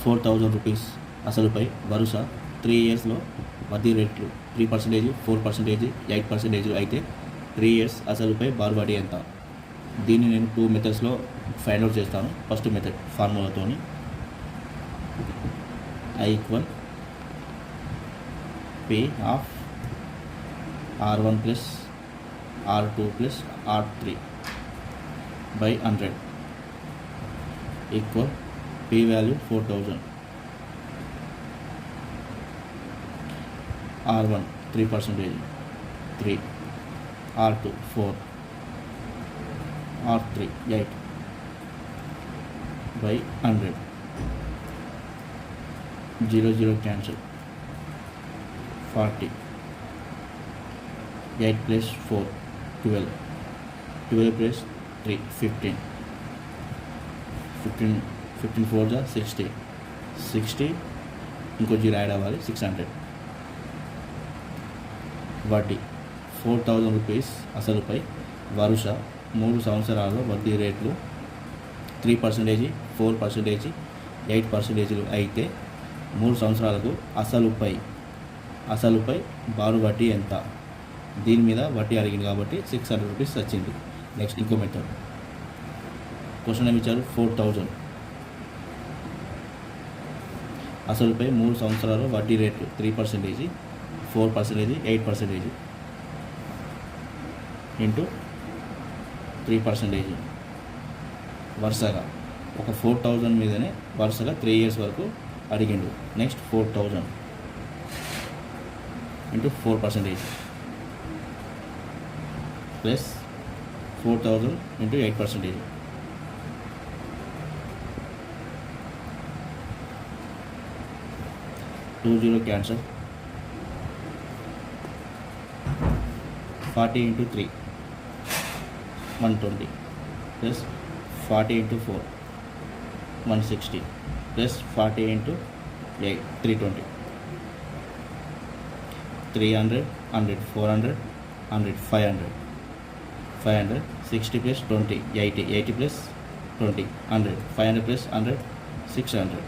4,000 rupees అసలుపై వరుస 3 ఇయర్స్లో వడ్డీ రేట్లు 3%, 4%, 8% అయితే 3 ఇయర్స్ అసలుపై బారు వడ్డీ ఎంత? దీన్ని నేను 2 మెథడ్స్లో ఫైండ్ అవుట్ చేస్తాను. ఫస్ట్ మెథడ్ ఫార్ములాతోని I = P of R1 plus R2 plus R3 by 100 equal P value 4,000. R1 3%, 3, R2 4, R3 8 by 100. 0 0 cancel. 40, 8 plus 4 12, 12 plus 3 15, 15 4 60, 60 ఇంకో జీరో యాడ్ అవ్వాలి 600. వడ్డీ 4,000 రూపీస్ అసలుపై వరుస 3 సంవత్సరాల్లో వడ్డీ రేట్లు 3%, 4%, 8% అయితే 3 సంవత్సరాలకు అసలుపై బారు వడ్డీ ఎంత? దీని మీద వడ్డీ అడిగింది కాబట్టి 600 రూపీస్ వచ్చింది. నెక్స్ట్ ఇంకో మెథడ్. క్వశ్చన్ ఏమి ఇచ్చారు? 4,000 అసలుపై 3 సంవత్సరాలు వడ్డీ రేట్లు 3%, 4%, 8% ఇంటూ 3% వరుసగా ఒక 4,000 మీదనే వరుసగా 3 ఇయర్స్ వరకు అడిగిండు. Next 4,000 into 4% plus 4,000 into 8%. 2 0 cancel. 40 into 3 120 plus 40 into 4 160 plus 40 into 8 320. 300 100 400 100 500 500 60 plus 20 80 80 plus 20 100 500 plus 100 600.